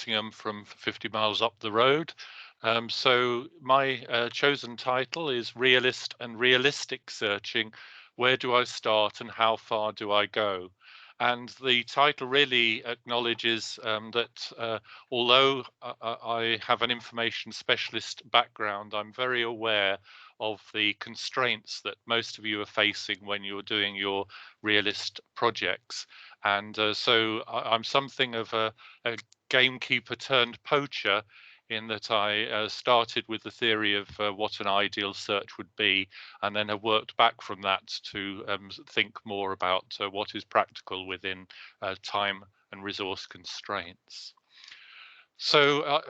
Nottingham from 50 miles up the road. So my chosen title is Realist and Realistic Searching. Where do I start and how far do I go? And the title really acknowledges that although I have an information specialist background, I'm very aware of the constraints that most of you are facing when you're doing your realist projects. And so I'm something of a gamekeeper turned poacher, in that I started with the theory of what an ideal search would be, and then have worked back from that to think more about what is practical within time and resource constraints. So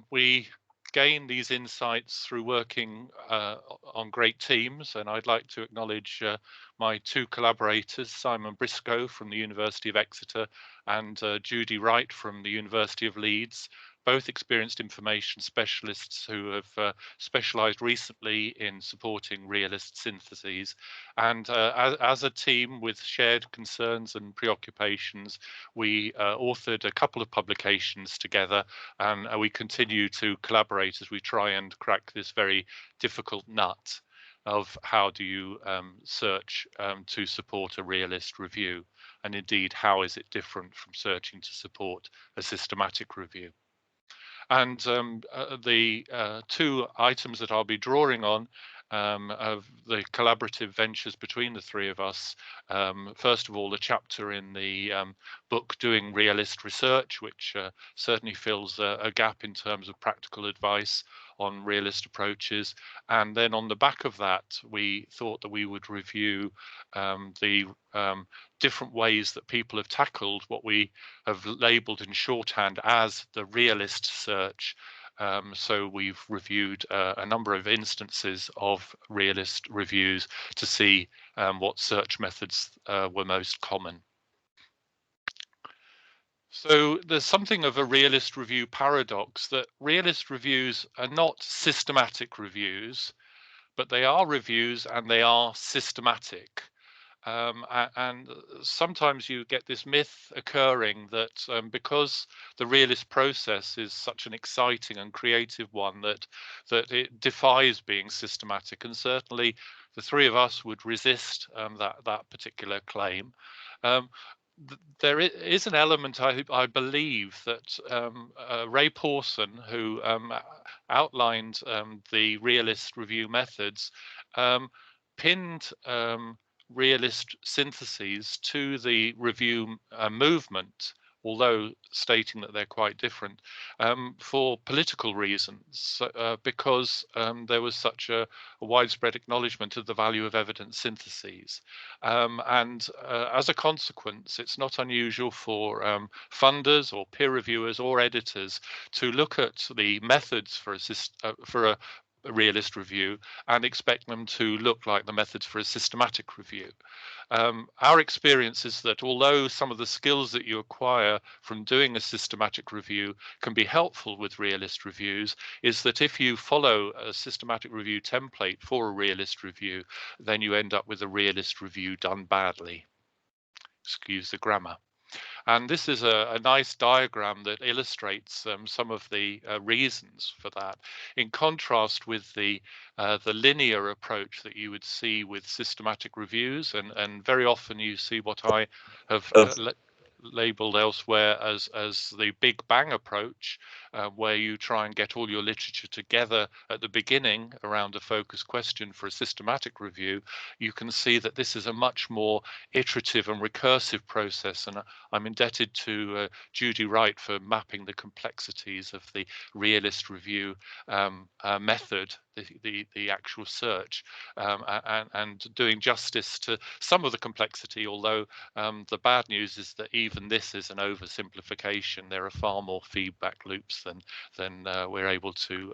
we gain these insights through working on great teams, and I'd like to acknowledge my two collaborators, Simon Briscoe from the University of Exeter and Judy Wright from the University of Leeds, both experienced information specialists who have specialised recently in supporting realist syntheses. And as a team with shared concerns and preoccupations, we authored a couple of publications together, and we continue to collaborate as we try and crack this very difficult nut of how do you search to support a realist review, and indeed how is it different from searching to support a systematic review. And the two items that I'll be drawing on of the collaborative ventures between the three of us. First of all, the chapter in the book Doing Realist Research, which certainly fills a gap in terms of practical advice on realist approaches. And then on the back of that, we thought that we would review the different ways that people have tackled what we have labeled in shorthand as the realist search. So we've reviewed a number of instances of realist reviews to see what search methods were most common. So there's something of a realist review paradox, that realist reviews are not systematic reviews, but they are reviews and they are systematic. And sometimes you get this myth occurring that because the realist process is such an exciting and creative one, that it defies being systematic. And certainly the three of us would resist that particular claim. There is an element, I believe, that Ray Pawson, who outlined the realist review methods, pinned realist syntheses to the review movement, although stating that they're quite different, for political reasons, because there was such a widespread acknowledgement of the value of evidence syntheses. And as a consequence, it's not unusual for funders or peer reviewers or editors to look at the methods for a realist review and expect them to look like the methods for a systematic review. Our experience is that although some of the skills that you acquire from doing a systematic review can be helpful with realist reviews, is that if you follow a systematic review template for a realist review, then you end up with a realist review done badly. Excuse the grammar. And this is a nice diagram that illustrates some of the reasons for that, in contrast with the linear approach that you would see with systematic reviews. And very often you see what I have labeled elsewhere as the Big Bang approach, where you try and get all your literature together at the beginning around a focus question for a systematic review. You can see that this is a much more iterative and recursive process, and I'm indebted to Judy Wright for mapping the complexities of the realist review method, the actual search, and doing justice to some of the complexity, although the bad news is that even this is an oversimplification. There are far more feedback loops than we're able to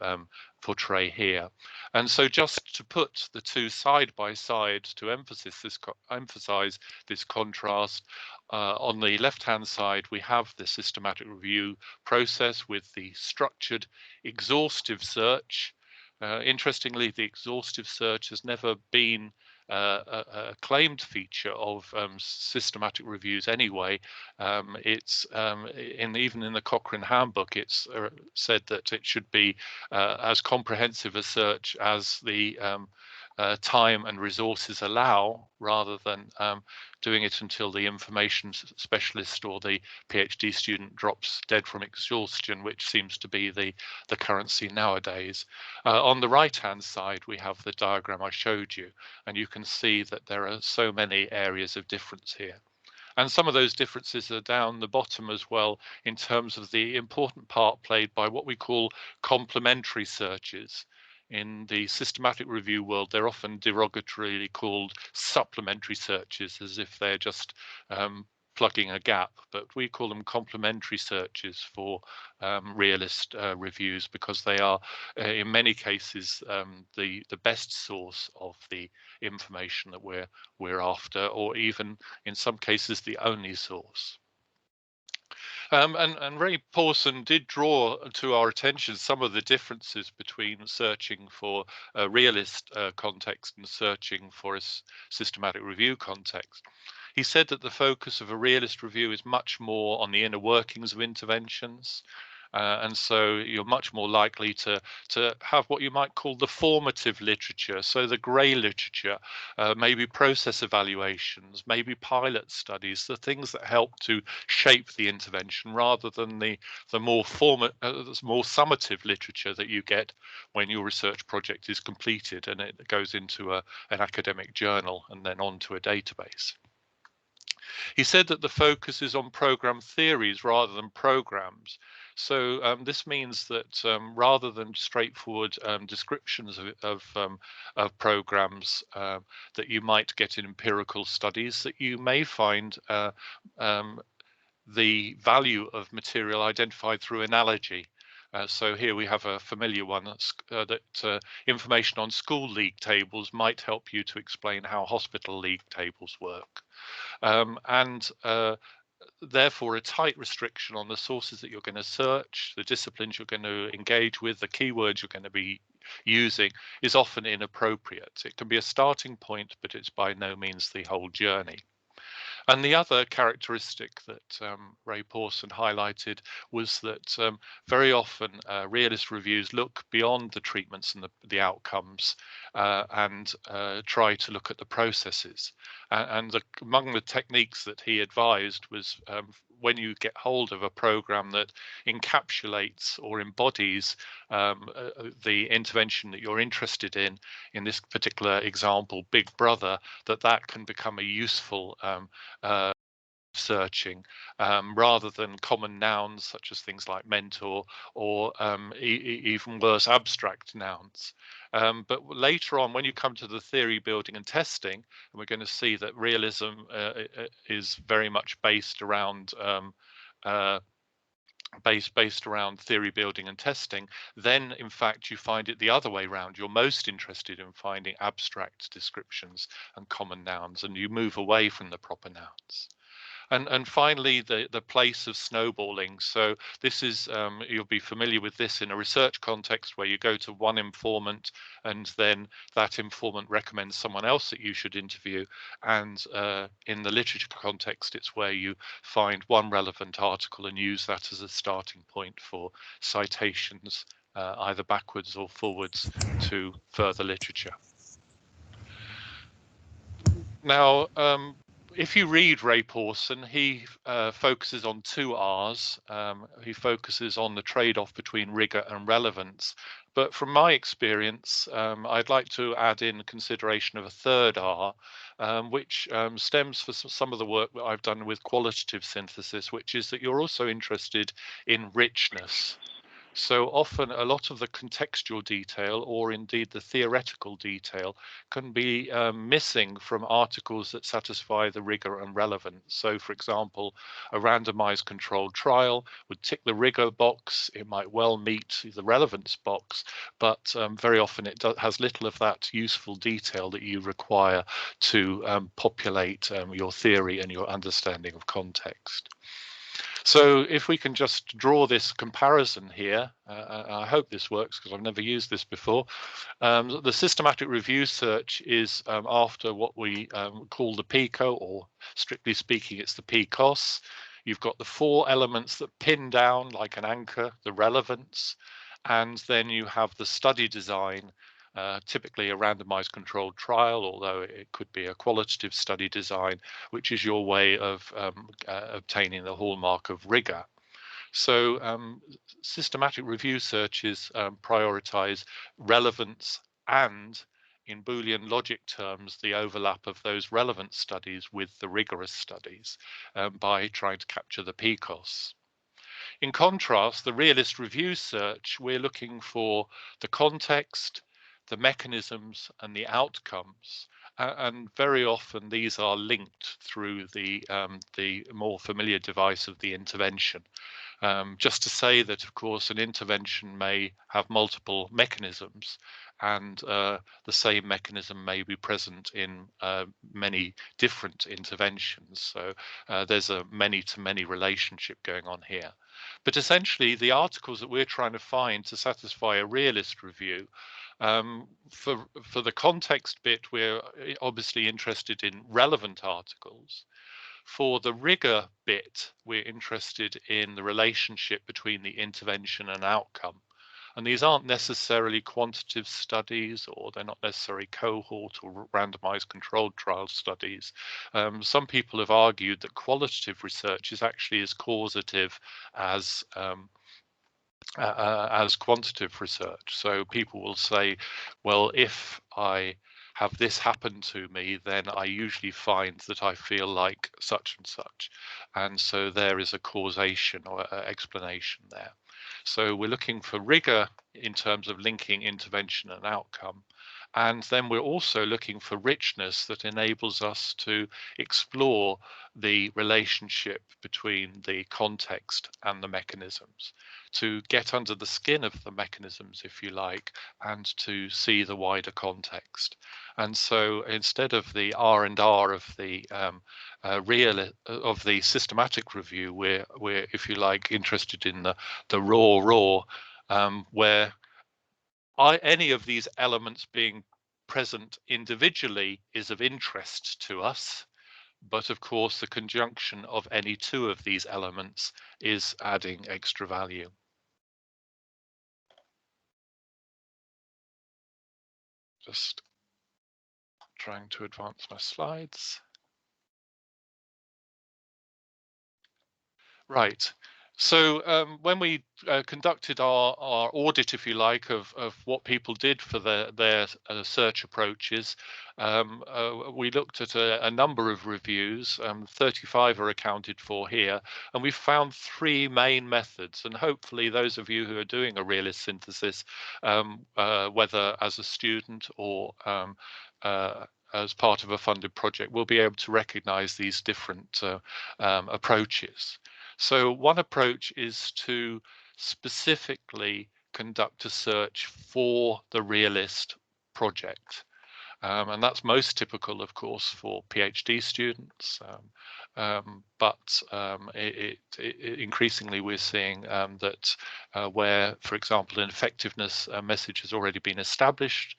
portray here. And so just to put the two side by side to emphasize this contrast, on the left-hand side, we have the systematic review process with the structured exhaustive search. Interestingly, the exhaustive search has never been a claimed feature of systematic reviews anyway. It's even in the Cochrane Handbook, it's said that it should be as comprehensive a search as the time and resources allow, rather than doing it until the information specialist or the PhD student drops dead from exhaustion, which seems to be the currency nowadays. On the right-hand side, we have the diagram I showed you, and you can see that there are so many areas of difference here. And some of those differences are down the bottom as well, in terms of the important part played by what we call complementary searches. In the systematic review world, they're often derogatorily called supplementary searches, as if they're just plugging a gap, but we call them complementary searches for realist reviews, because they are in many cases the best source of the information that we're after, or even in some cases the only source. And Ray Pawson did draw to our attention some of the differences between searching for a realist context and searching for a systematic review context. He said that the focus of a realist review is much more on the inner workings of interventions. And so you're much more likely to have what you might call the formative literature, so the grey literature, maybe process evaluations, maybe pilot studies, the things that help to shape the intervention, rather than the more more summative literature that you get when your research project is completed and it goes into an academic journal and then onto a database. He said that the focus is on program theories rather than programs. So this means that rather than straightforward descriptions of programs that you might get in empirical studies, that you may find the value of material identified through analogy. So here we have a familiar one, that information on school league tables might help you to explain how hospital league tables work. And therefore, a tight restriction on the sources that you're going to search, the disciplines you're going to engage with, the keywords you're going to be using is often inappropriate. It can be a starting point, but it's by no means the whole journey. And the other characteristic that Ray Pawson highlighted was that very often realist reviews look beyond the treatments and the outcomes and try to look at the processes. And among the techniques that he advised was when you get hold of a program that encapsulates or embodies the intervention that you're interested in this particular example, Big Brother, that can become a useful searching, rather than common nouns such as things like mentor, or even worse, abstract nouns. But later on, when you come to the theory building and testing, and we're going to see that realism is very much based around based around theory building and testing, then in fact you find it the other way around. You're most interested in finding abstract descriptions and common nouns, and you move away from the proper nouns. And finally, the place of snowballing. So this is, you'll be familiar with this in a research context, where you go to one informant and then that informant recommends someone else that you should interview. And in the literature context, it's where you find one relevant article and use that as a starting point for citations, either backwards or forwards to further literature. Now, if you read Ray Pawson, he focuses on two R's. He focuses on the trade-off between rigor and relevance. But from my experience, I'd like to add in consideration of a third R, which stems from some of the work that I've done with qualitative synthesis, which is that you're also interested in richness. So often a lot of the contextual detail, or indeed the theoretical detail, can be missing from articles that satisfy the rigor and relevance. So for example, a randomized controlled trial would tick the rigor box. It might well meet the relevance box, but very often it has little of that useful detail that you require to populate your theory and your understanding of context. So if we can just draw this comparison here, I hope this works because I've never used this before. The systematic review search is after what we call the PICO, or strictly speaking, it's the PCOS. You've got the four elements that pin down like an anchor, the relevance, and then you have the study design, typically a randomized controlled trial, although it could be a qualitative study design, which is your way of obtaining the hallmark of rigor. So systematic review searches prioritize relevance and, in Boolean logic terms, the overlap of those relevant studies with the rigorous studies by trying to capture the PCOS. In contrast, the realist review search, we're looking for the context, the mechanisms, and the outcomes. And very often these are linked through the more familiar device of the intervention. Just to say that, of course, an intervention may have multiple mechanisms, and the same mechanism may be present in many different interventions. So there's a many-to-many relationship going on here. But essentially, the articles that we're trying to find to satisfy a realist review, for the context bit, we're obviously interested in relevant articles. For the rigor bit, we're interested in the relationship between the intervention and outcome. And these aren't necessarily quantitative studies, or they're not necessarily cohort or randomized controlled trial studies. Some people have argued that qualitative research is actually as causative as quantitative research. So people will say, well, if I have this happen to me, then I usually find that I feel like such and such. And so there is a causation or explanation there. So we're looking for rigor in terms of linking intervention and outcome. And then we're also looking for richness that enables us to explore the relationship between the context and the mechanisms, to get under the skin of the mechanisms, if you like, and to see the wider context. And so instead of the R&R of the systematic review, we're, if you like, interested in the raw, where any of these elements being present individually is of interest to us. But of course, the conjunction of any two of these elements is adding extra value. Just trying to advance my slides. Right. So when we conducted our audit, if you like, of what people did for their search approaches, we looked at a number of reviews. 35 are accounted for here, and we found three main methods. And hopefully those of you who are doing a realist synthesis, whether as a student or as part of a funded project, will be able to recognize these different approaches. So one approach is to specifically conduct a search for the realist project. And that's most typical, of course, for PhD students. Increasingly we're seeing that where, for example, an effectiveness message has already been established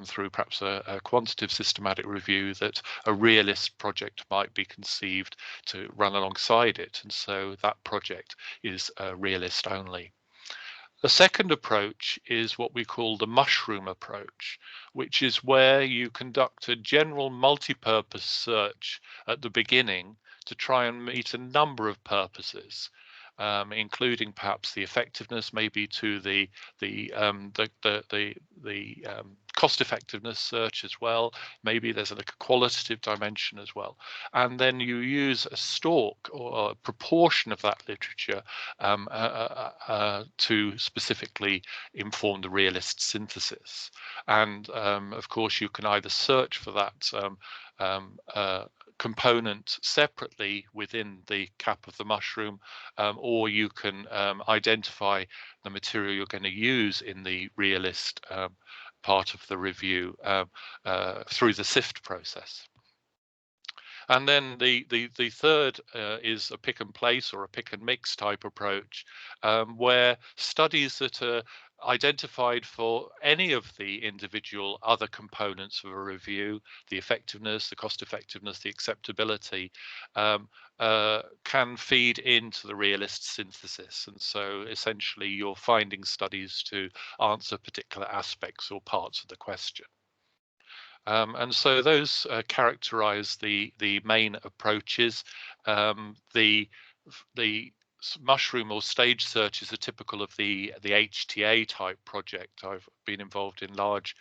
through perhaps a quantitative systematic review, that a realist project might be conceived to run alongside it. And so that project is realist only. The second approach is what we call the mushroom approach, which is where you conduct a general multi-purpose search at the beginning to try and meet a number of purposes, including perhaps the effectiveness, maybe to the cost effectiveness search as well. Maybe there's a qualitative dimension as well. And then you use a stalk or a proportion of that literature to specifically inform the realist synthesis. And of course, you can either search for that component separately within the cap of the mushroom, or you can identify the material you're going to use in the realist part of the review through the SIFT process. And then the third is a pick and place or a pick and mix type approach, where studies that are identified for any of the individual other components of a review, the effectiveness, the cost effectiveness, the acceptability, can feed into the realist synthesis. And so essentially you're finding studies to answer particular aspects or parts of the question. And so those characterize the main approaches. The mushroom or stage searches are typical of the HTA type project. I've been involved in large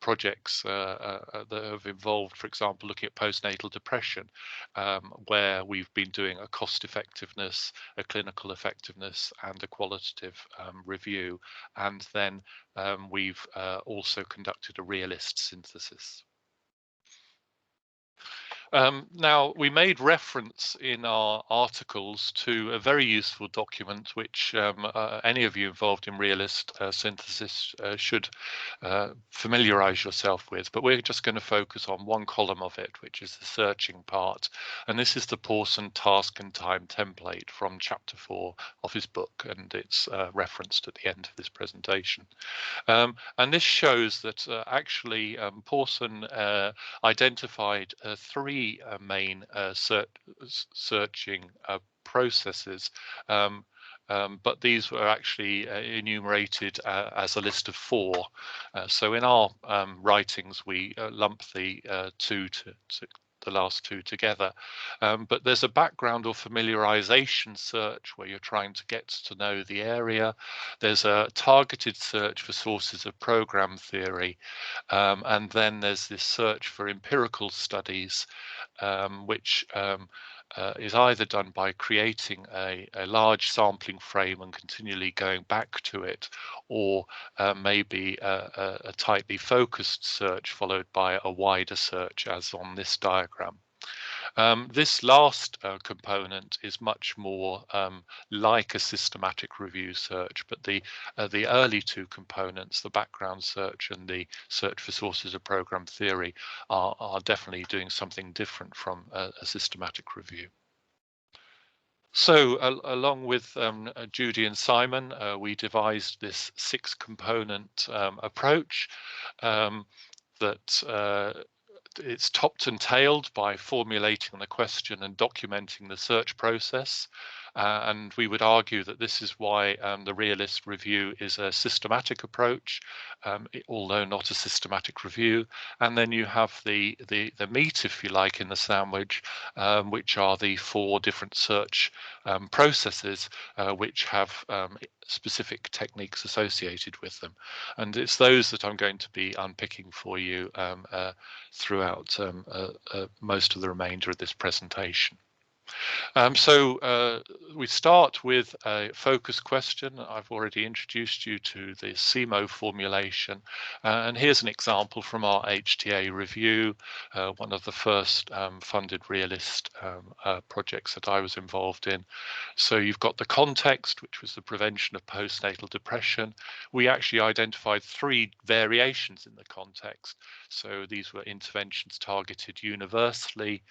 projects that have involved, for example, looking at postnatal depression, where we've been doing a cost effectiveness, a clinical effectiveness, and a qualitative review. And then we've also conducted a realist synthesis. Now, we made reference in our articles to a very useful document, which any of you involved in realist synthesis should familiarize yourself with, but we're just going to focus on one column of it, which is the searching part. And this is the Pawson task and time template from chapter 4 of his book, and it's referenced at the end of this presentation. And this shows that actually Pawson identified 3 main searching processes, but these were actually enumerated as a list of 4. So in our writings, we lump the the last 2 together. But there's a background or familiarization search where you're trying to get to know the area. There's a targeted search for sources of program theory. And then there's this search for empirical studies, which is either done by creating a large sampling frame and continually going back to it, or maybe a tightly focused search followed by a wider search, as on this diagram. This last component is much more like a systematic review search, but the early 2 components, the background search and the search for sources of program theory, are definitely doing something different from a systematic review. So along with Judy and Simon, we devised this 6-component approach that it's topped and tailed by formulating the question and documenting the search process. And we would argue that this is why the Realist Review is a systematic approach, although not a systematic review. And then you have the meat, if you like, in the sandwich, which are the 4 different search processes, which have specific techniques associated with them. And it's those that I'm going to be unpicking for you throughout most of the remainder of this presentation. So we start with a focus question. I've already introduced you to the CMO formulation, and here's an example from our HTA review, one of the first funded realist projects that I was involved in. So you've got the context, which was the prevention of postnatal depression. We actually identified 3 variations in the context. So these were interventions targeted universally,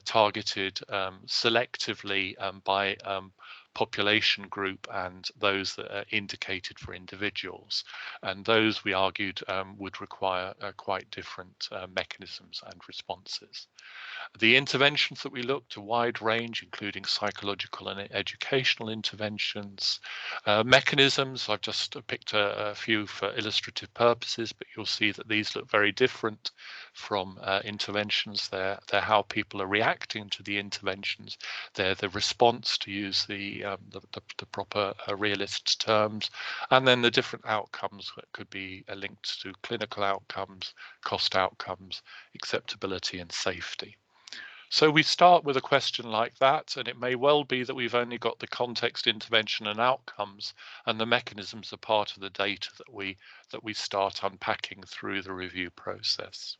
targeted selectively by population group, and those that are indicated for individuals. And those, we argued, would require quite different mechanisms and responses. The interventions that we looked, a wide range, including psychological and educational interventions. Mechanisms, I've just picked a few for illustrative purposes, but you'll see that these look very different from interventions. They're how people are reacting to the interventions. They're the response, to use the proper realist terms, and then the different outcomes that could be linked to clinical outcomes, cost outcomes, acceptability, and safety. So we start with a question like that, and it may well be that we've only got the context, intervention, and outcomes, and the mechanisms are part of the data that we start unpacking through the review process.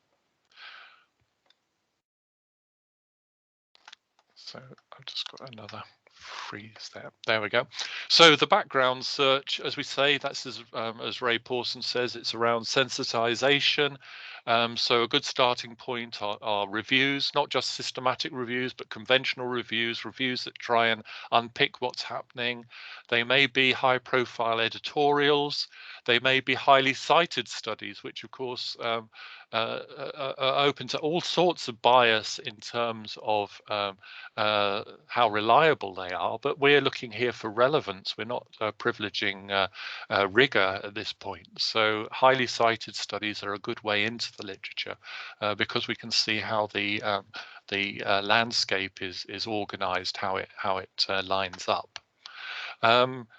So I've just got another freeze there. There we go. So the background search, as we say, that's as Ray Pawson says, it's around sensitization. So a good starting point are reviews, not just systematic reviews, but conventional reviews, reviews that try and unpick what's happening. They may be high-profile editorials. They may be highly cited studies, which of course are open to all sorts of bias in terms of how reliable they are, but we're looking here for relevance. We're not privileging rigor at this point. So highly cited studies are a good way into the literature because we can see how the landscape is organized, how it lines up.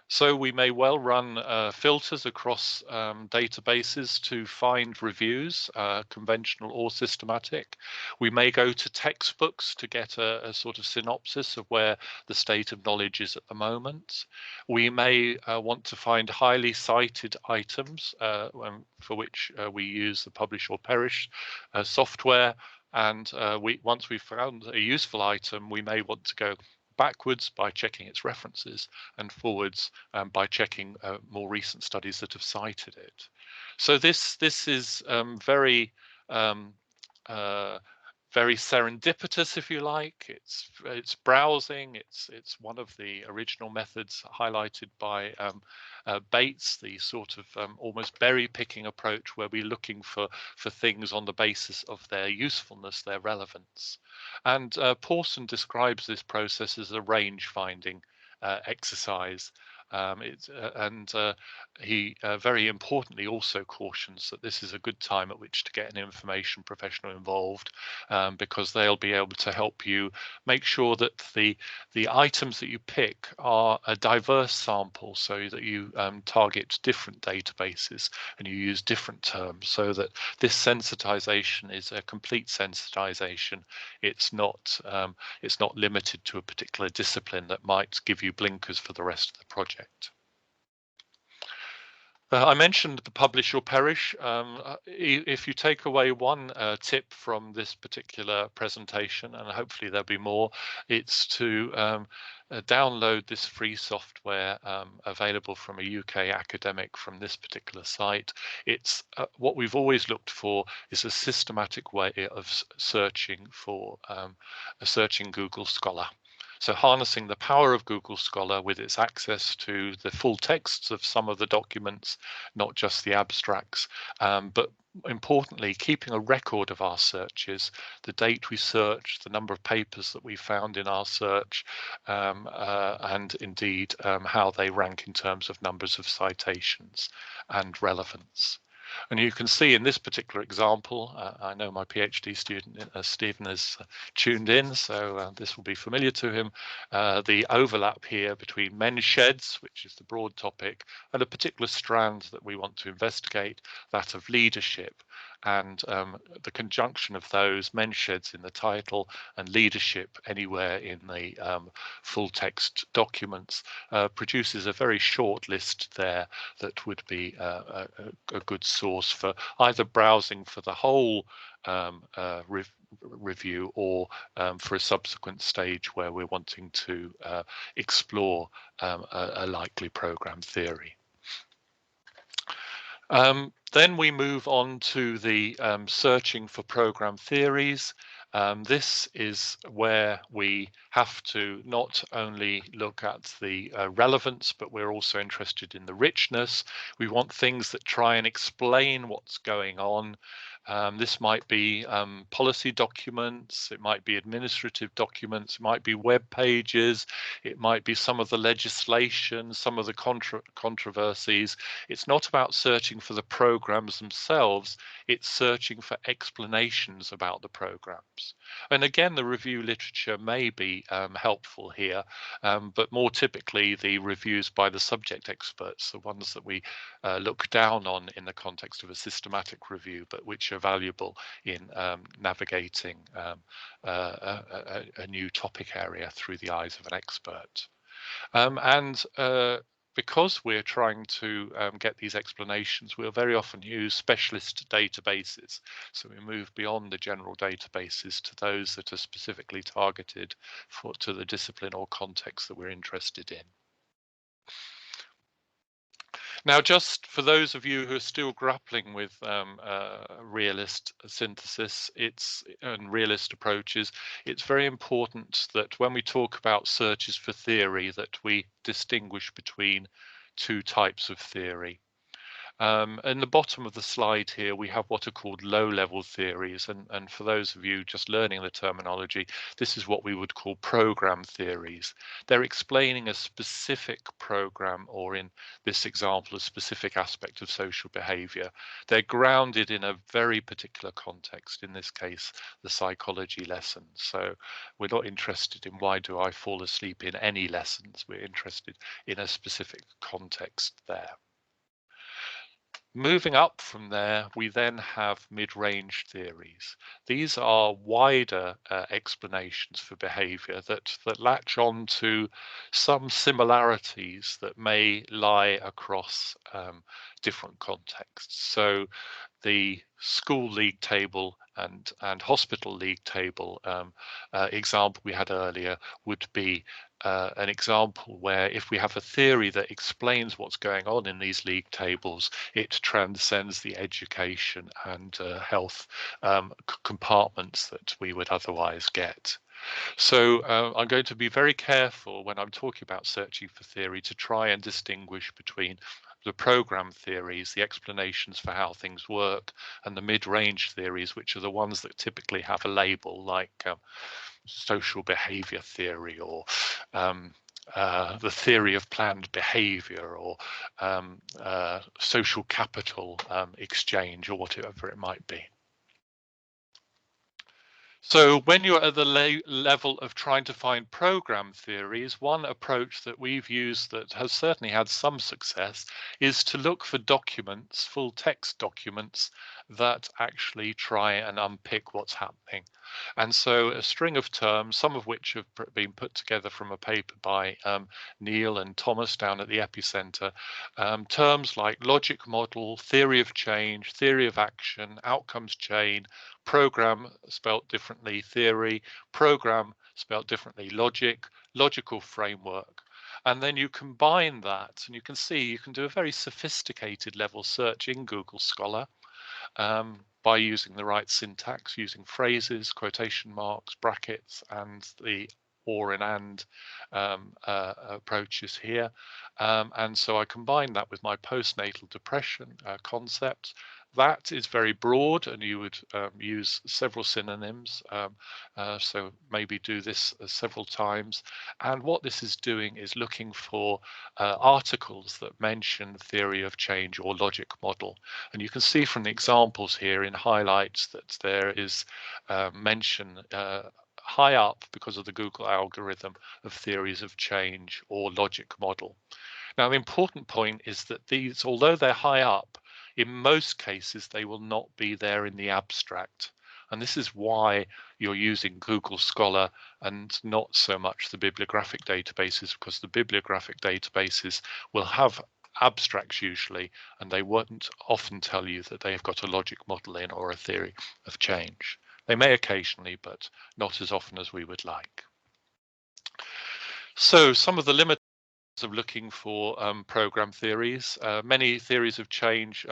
So we may well run filters across databases to find reviews, conventional or systematic. We may go to textbooks to get a sort of synopsis of where the state of knowledge is at the moment. We may want to find highly cited items for which we use the publish or perish software. And once we've found a useful item, we may want to go backwards by checking its references and forwards by checking more recent studies that have cited it. So this is very very serendipitous, if you like. It's browsing. It's one of the original methods highlighted by Bates, the sort of almost berry picking approach, where we're looking for things on the basis of their usefulness, their relevance. And Pawson describes this process as a range finding exercise. He very importantly also cautions that this is a good time at which to get an information professional involved, because they'll be able to help you make sure that the items that you pick are a diverse sample, so that you target different databases and you use different terms, so that this sensitization is a complete sensitization. It's not limited to a particular discipline that might give you blinkers for the rest of the project. I mentioned the publish or perish. If you take away one tip from this particular presentation, and hopefully there'll be more, it's to download this free software available from a UK academic from this particular site. It's what we've always looked for is a systematic way of searching for searching Google Scholar. So harnessing the power of Google Scholar with its access to the full texts of some of the documents, not just the abstracts, but importantly, keeping a record of our searches, the date we searched, the number of papers that we found in our search, and indeed how they rank in terms of numbers of citations and relevance. And you can see in this particular example, I know my PhD student Stephen is tuned in, so this will be familiar to him, the overlap here between men's sheds, which is the broad topic, and a particular strand that we want to investigate, that of leadership. And the conjunction of those, men's sheds in the title and leadership anywhere in the full text documents, produces a very short list there that would be a good source for either browsing for the whole review or for a subsequent stage where we're wanting to explore a likely program theory. Then we move on to the searching for program theories. This is where we have to not only look at the relevance, but we're also interested in the richness. We want things that try and explain what's going on. This might be policy documents, it might be administrative documents, it might be web pages, it might be some of the legislation, some of the controversies. It's not about searching for the programs themselves, it's searching for explanations about the programs. And again, the review literature may be helpful here, but more typically the reviews by the subject experts, the ones that we look down on in the context of a systematic review, but which are valuable in navigating a new topic area through the eyes of an expert. because we're trying to get these explanations, we'll very often use specialist databases. So we move beyond the general databases to those that are specifically targeted to the discipline or context that we're interested in. Now, just for those of you who are still grappling with realist synthesis and realist approaches, it's very important that when we talk about searches for theory, that we distinguish between two types of theory. In the bottom of the slide here, we have what are called low-level theories. And for those of you just learning the terminology, this is what we would call program theories. They're explaining a specific program, or in this example, a specific aspect of social behavior. They're grounded in a very particular context, in this case, the psychology lesson. So we're not interested in why do I fall asleep in any lessons. We're interested in a specific context there. Moving up from there, we then have mid-range theories. These are wider explanations for behavior that latch on to some similarities that may lie across different contexts. So the school league table and hospital league table example we had earlier would be an example where if we have a theory that explains what's going on in these league tables, it transcends the education and health compartments that we would otherwise get. So I'm going to be very careful when I'm talking about searching for theory to try and distinguish between the program theories, the explanations for how things work, and the mid-range theories, which are the ones that typically have a label like social behavior theory, or the theory of planned behavior, or social capital exchange, or whatever it might be. So when you're at the level of trying to find program theories, one approach that we've used that has certainly had some success is to look for documents, full text documents, that actually try and unpick what's happening. And so a string of terms, some of which have been put together from a paper by Neil and Thomas down at the Epicenter, terms like logic model, theory of change, theory of action, outcomes chain, program spelt differently theory, program spelt differently logic, logical framework. And then you combine that, and you can see you can do a very sophisticated level search in Google Scholar by using the right syntax, using phrases, quotation marks, brackets, and the or and approaches here. And so I combine that with my postnatal depression concept. That is very broad, and you would use several synonyms. So maybe do this several times. And what this is doing is looking for articles that mention theory of change or logic model. And you can see from the examples here in highlights that there is mention high up because of the Google algorithm of theories of change or logic model. Now, the important point is that these, although they're high up, in most cases, they will not be there in the abstract. And this is why you're using Google Scholar and not so much the bibliographic databases, because the bibliographic databases will have abstracts usually, and they won't often tell you that they've got a logic model in or a theory of change. They may occasionally, but not as often as we would like. So some of the limits of looking for program theories. Many theories of change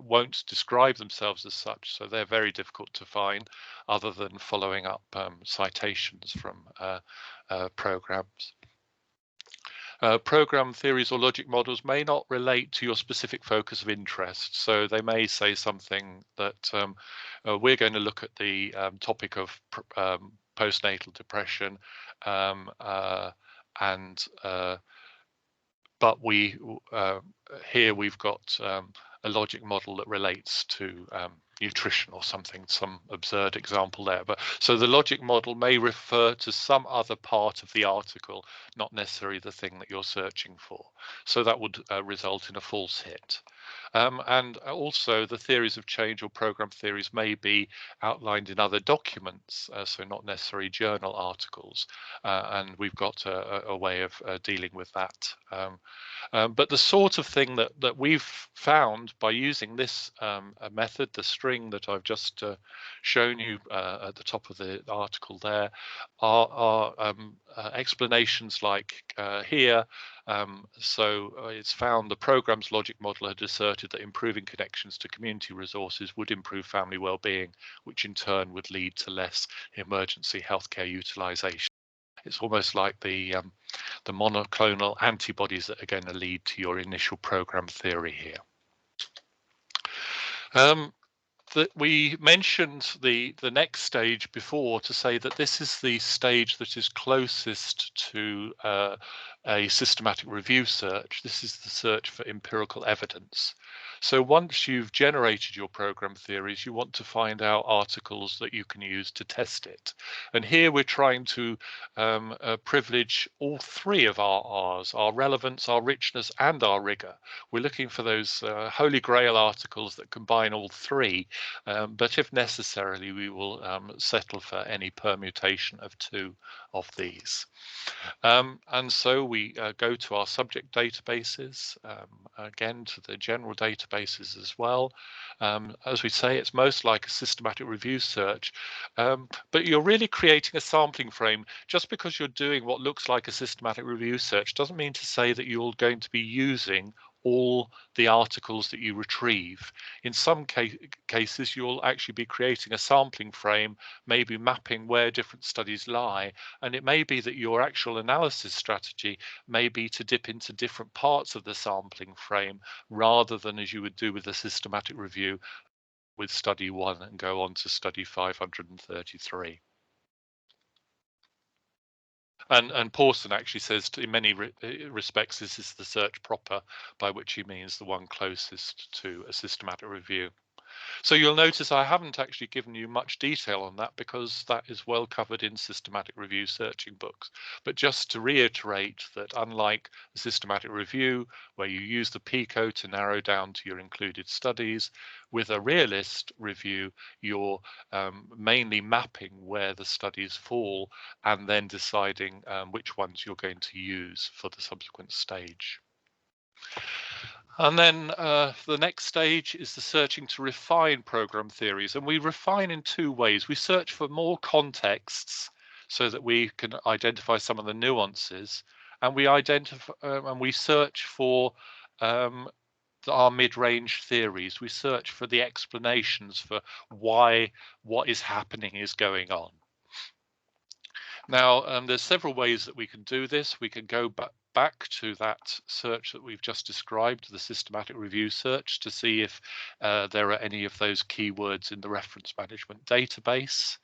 won't describe themselves as such, so they're very difficult to find other than following up citations from programs. Program theories or logic models may not relate to your specific focus of interest. So they may say something that we're going to look at the topic of postnatal depression, but we here we've got a logic model that relates to nutrition or something, some absurd example there. But so the logic model may refer to some other part of the article, not necessarily the thing that you're searching for. So that would result in a false hit. And also the theories of change or program theories may be outlined in other documents, so not necessarily journal articles. And we've got a way of dealing with that. But the sort of thing that we've found by using this method, the string that I've just shown you at the top of the article there, are explanations like here. So it's found the program's logic model had asserted that improving connections to community resources would improve family well-being, which in turn would lead to less emergency healthcare utilization. It's almost like the monoclonal antibodies that are going to lead to your initial program theory here. That we mentioned the next stage before to say that this is the stage that is closest to a systematic review search. This is the search for empirical evidence. So once you've generated your program theories, you want to find out articles that you can use to test it. And here we're trying to privilege all three of our R's, our relevance, our richness, and our rigor. We're looking for those holy grail articles that combine all three, but if necessarily, we will settle for any permutation of two of these. And so we go to our subject databases, again to the general databases as well. As we say, it's most like a systematic review search, but you're really creating a sampling frame. Just because you're doing what looks like a systematic review search doesn't mean to say that you're going to be using all the articles that you retrieve. In some cases, you'll actually be creating a sampling frame, maybe mapping where different studies lie, and it may be that your actual analysis strategy may be to dip into different parts of the sampling frame rather than as you would do with a systematic review with study 1 and go on to study 533. And Pawson actually says in many respects this is the search proper, by which he means the one closest to a systematic review. So you'll notice I haven't actually given you much detail on that because that is well covered in systematic review searching books. But just to reiterate that unlike the systematic review, where you use the PICO to narrow down to your included studies, with a realist review, you're mainly mapping where the studies fall and then deciding which ones you're going to use for the subsequent stage. And then the next stage is the searching to refine program theories. And we refine in two ways. We search for more contexts so that we can identify some of the nuances. And we identify and we search for our mid-range theories. We search for the explanations for why what is happening is going on. Now, there's several ways that we can do this. We can go back to that search that we've just described, the systematic review search, to see if there are any of those keywords in the reference management database.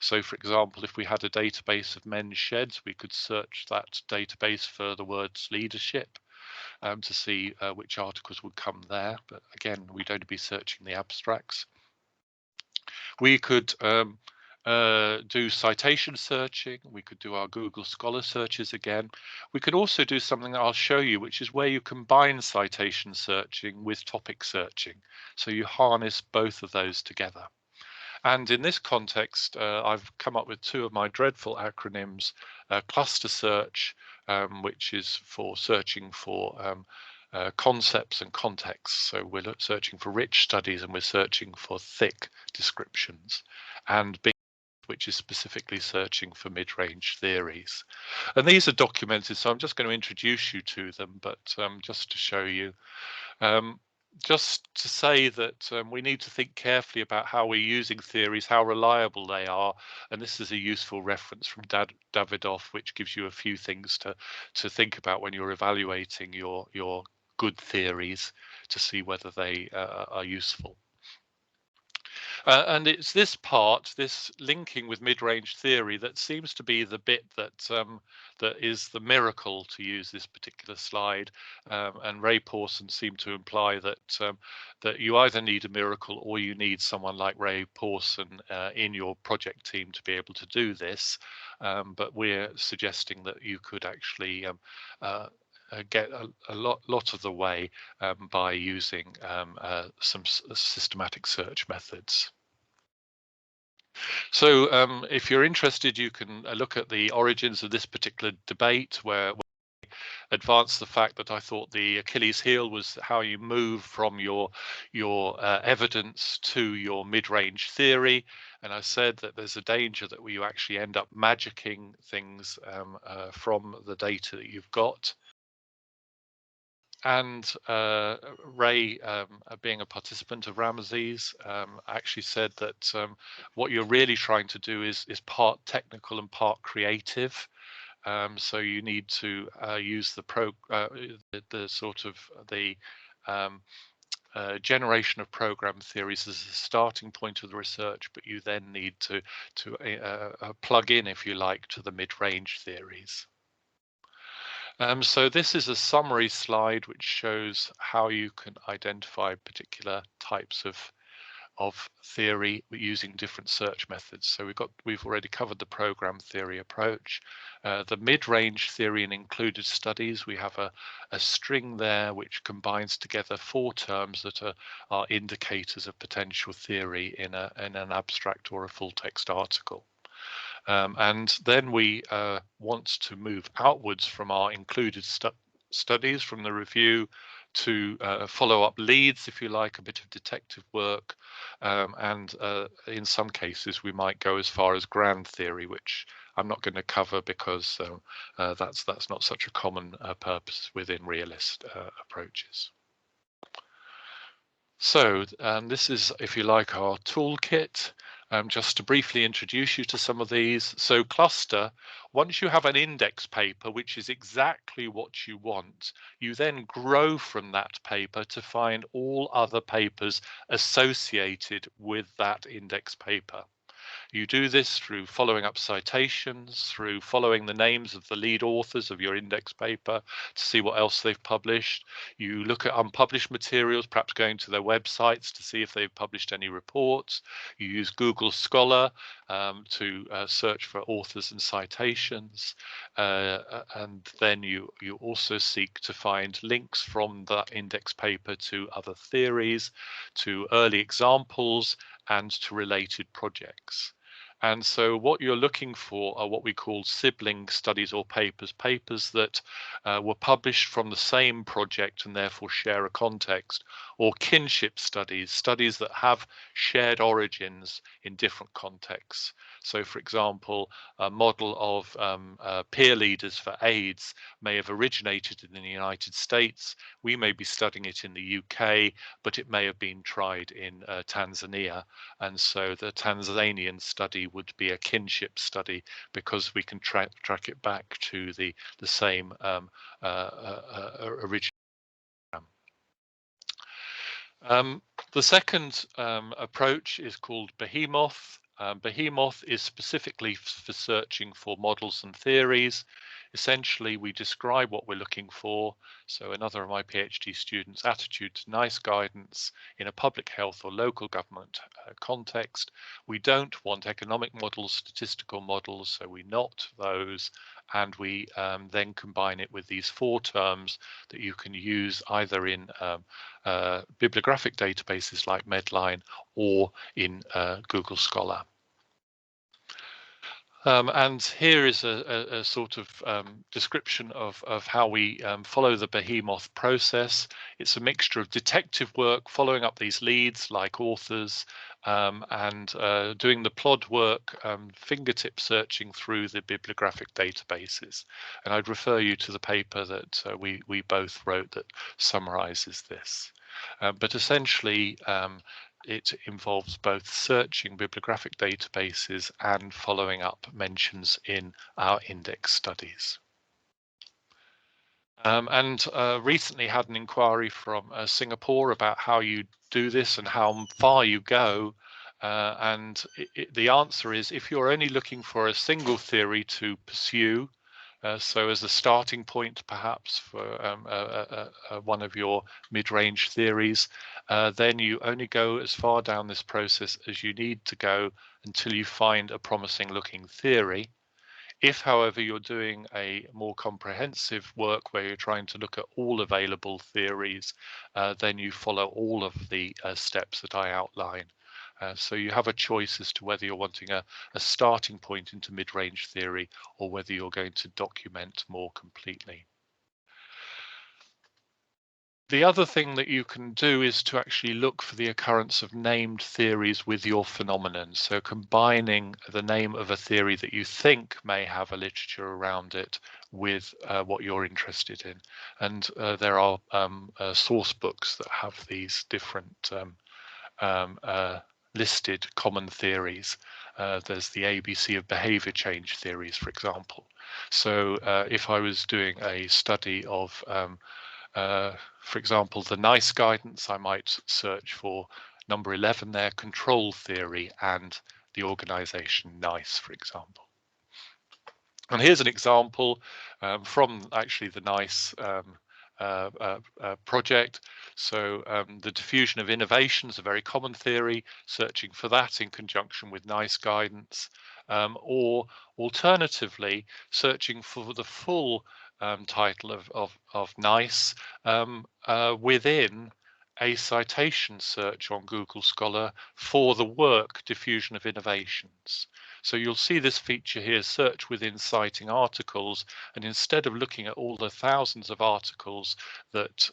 So, for example, if we had a database of men's sheds, we could search that database for the words leadership to see which articles would come there. But again, we'd only be searching the abstracts. We could do citation searching. We could do our Google Scholar searches again. We could also do something that I'll show you, which is where you combine citation searching with topic searching. So you harness both of those together. And in this context, I've come up with two of my dreadful acronyms, cluster search, which is for searching for concepts and contexts. So we're searching for rich studies and we're searching for thick descriptions. And which is specifically searching for mid-range theories. And these are documented, so I'm just going to introduce you to them, but just to show you. Just to say that we need to think carefully about how we're using theories, how reliable they are, and this is a useful reference from Davidoff, which gives you a few things to think about when you're evaluating your good theories to see whether they are useful. And it's this part, this linking with mid-range theory, that seems to be the bit that is the miracle, to use this particular slide. And Ray Pawson seemed to imply that you either need a miracle or you need someone like Ray Pawson in your project team to be able to do this. But we're suggesting that you could actually get a lot of the way by using some systematic search methods. So if you're interested, you can look at the origins of this particular debate, where advance the fact that I thought the Achilles heel was how you move from your evidence to your mid-range theory. And I said that there's a danger that you actually end up magicking things from the data that you've got. And Ray, being a participant of Ramesses, actually said that what you're really trying to do is part technical and part creative. So you need to use the sort of the generation of program theories as a starting point of the research, but you then need to plug in, if you like, to the mid-range theories. So this is a summary slide which shows how you can identify particular types of theory using different search methods. So we've already covered the program theory approach. The mid-range theory and included studies, we have a string there which combines together 4 terms that are indicators of potential theory in an abstract or a full text article. And then we want to move outwards from our included studies from the review to follow up leads, if you like, a bit of detective work. And in some cases, we might go as far as grand theory, which I'm not going to cover because that's not such a common purpose within realist approaches. So this is, if you like, our toolkit. Just to briefly introduce you to some of these. So cluster, once you have an index paper, which is exactly what you want, you then grow from that paper to find all other papers associated with that index paper. You do this through following up citations, through following the names of the lead authors of your index paper to see what else they've published. You look at unpublished materials, perhaps going to their websites to see if they've published any reports. You use Google Scholar to search for authors and citations. And then you also seek to find links from that index paper to other theories, to early examples, and to related projects. And so what you're looking for are what we call sibling studies or papers that were published from the same project and therefore share a context, or kinship studies that have shared origins in different contexts. So, for example, a model of peer leaders for AIDS may have originated in the United States. We may be studying it in the UK, but it may have been tried in Tanzania. And so the Tanzanian study would be a kinship study because we can track it back to the same original. The second approach is called Behemoth. Behemoth is specifically for searching for models and theories. Essentially, we describe what we're looking for. So another of my PhD students' attitude to NICE guidance in a public health or local government context. We don't want economic models, statistical models, so we not those, and we then combine it with these 4 terms that you can use either in bibliographic databases like Medline or in Google Scholar. And here is a sort of description of how we follow the Behemoth process. It's a mixture of detective work, following up these leads like authors, and doing the plod work, fingertip searching through the bibliographic databases. And I'd refer you to the paper that we both wrote that summarizes this. But essentially, it involves both searching bibliographic databases and following up mentions in our index studies. And recently had an inquiry from Singapore about how you do this and how far you go. And the answer is, if you're only looking for a single theory to pursue, so as a starting point perhaps for one of your mid-range theories, then you only go as far down this process as you need to go until you find a promising looking theory. If, however, you're doing a more comprehensive work where you're trying to look at all available theories, then you follow all of the steps that I outline. So you have a choice as to whether you're wanting a starting point into mid-range theory or whether you're going to document more completely. The other thing that you can do is to actually look for the occurrence of named theories with your phenomenon. So combining the name of a theory that you think may have a literature around it with what you're interested in. And there are source books that have these different listed common theories. There's the ABC of behavior change theories, for example. So if I was doing a study of for example, the NICE guidance, I might search for number 11 there, control theory, and the organization NICE, for example. And here's an example from actually the NICE project. So the diffusion of innovation is a very common theory, searching for that in conjunction with NICE guidance, or alternatively, searching for the full title of NICE within a citation search on Google Scholar for the work diffusion of innovations. So you'll see this feature here, search within citing articles, and instead of looking at all the thousands of articles that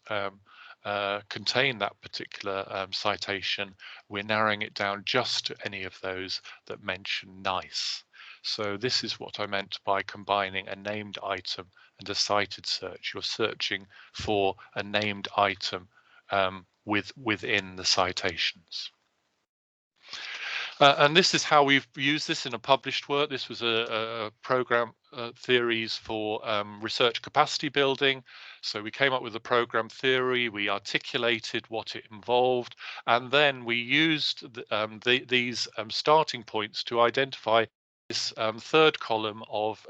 contain that particular citation, we're narrowing it down just to any of those that mention NICE. So this is what I meant by combining a named item and a cited search. You're searching for a named item within the citations. And this is how we've used this in a published work. This was a program theories for research capacity building. So we came up with a program theory, we articulated what it involved, and then we used these starting points to identify this third column of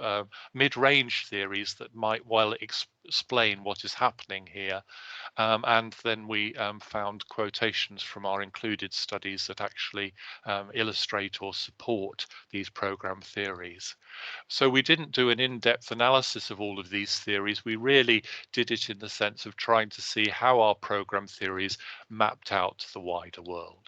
mid-range theories that might well explain what is happening here. And then we found quotations from our included studies that actually illustrate or support these program theories. So we didn't do an in-depth analysis of all of these theories. We really did it in the sense of trying to see how our program theories mapped out to the wider world.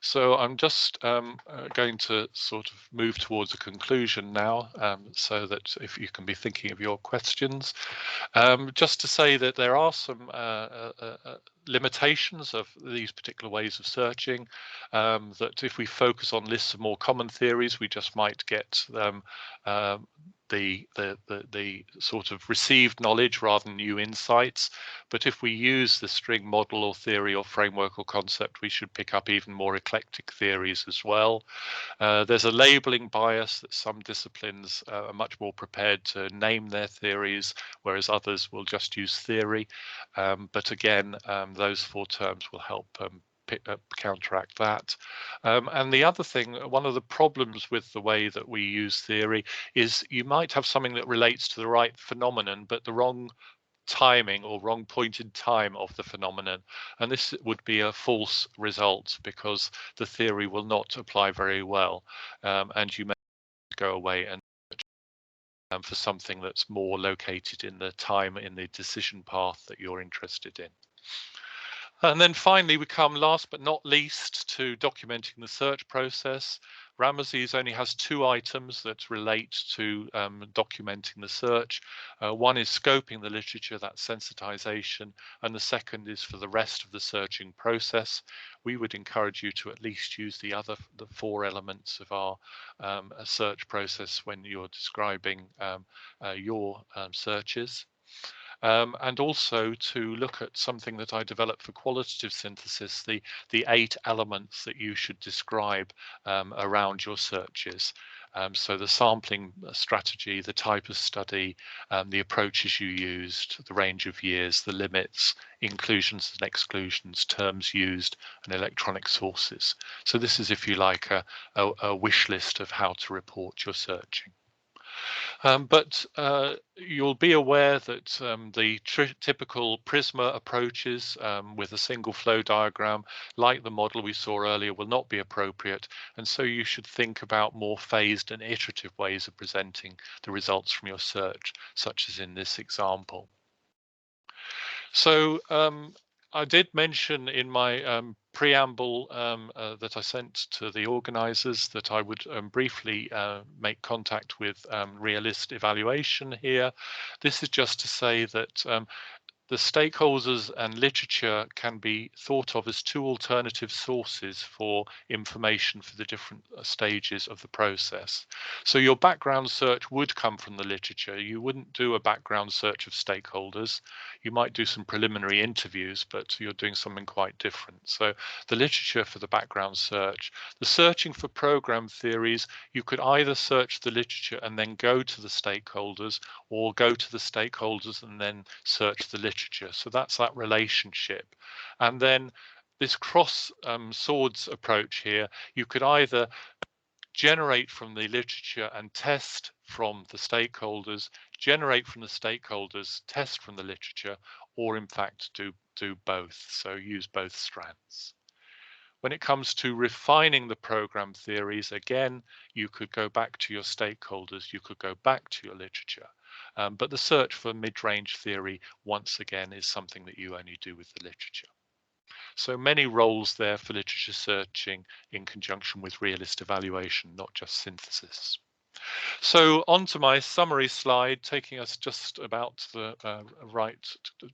So I'm just going to sort of move towards a conclusion now, so that if you can be thinking of your questions. Just to say that there are some limitations of these particular ways of searching, that if we focus on lists of more common theories, we just might get the sort of received knowledge rather than new insights. But if we use the string model or theory or framework or concept, we should pick up even more eclectic theories as well. There's a labeling bias that some disciplines are much more prepared to name their theories, whereas others will just use theory. But again, those four terms will help counteract that. And the other thing, one of the problems with the way that we use theory is you might have something that relates to the right phenomenon, but the wrong timing or wrong point in time of the phenomenon, and this would be a false result because the theory will not apply very well, and you may go away and for something that's more located in the time in the decision path that you're interested in. And then finally, we come last but not least to documenting the search process. Ramesses only has two items that relate to documenting the search. One is scoping the literature, that's sensitization, and the second is for the rest of the searching process. We would encourage you to at least use the four elements of our search process when you're describing your searches. And also to look at something that I developed for qualitative synthesis, the 8 elements that you should describe around your searches. So the sampling strategy, the type of study, the approaches you used, the range of years, the limits, inclusions and exclusions, terms used, and electronic sources. So this is, if you like, a wish list of how to report your searching. But you'll be aware that the typical Prisma approaches with a single flow diagram, like the model we saw earlier, will not be appropriate. And so you should think about more phased and iterative ways of presenting the results from your search, such as in this example. So I did mention in my preamble that I sent to the organisers that I would briefly make contact with Realist Evaluation here. This is just to say that the stakeholders and literature can be thought of as two alternative sources for information for the different stages of the process. So your background search would come from the literature. You wouldn't do a background search of stakeholders. You might do some preliminary interviews, but you're doing something quite different. So the literature for the background search, the searching for program theories, you could either search the literature and then go to the stakeholders, or go to the stakeholders and then search the literature. So that's that relationship. And then this cross swords approach here, you could either generate from the literature and test from the stakeholders, generate from the stakeholders, test from the literature, or in fact do both. So use both strands. When it comes to refining the program theories, again, you could go back to your stakeholders, you could go back to your literature. But the search for mid-range theory, once again, is something that you only do with the literature. So many roles there for literature searching in conjunction with realist evaluation, not just synthesis. So on to my summary slide, taking us just about the right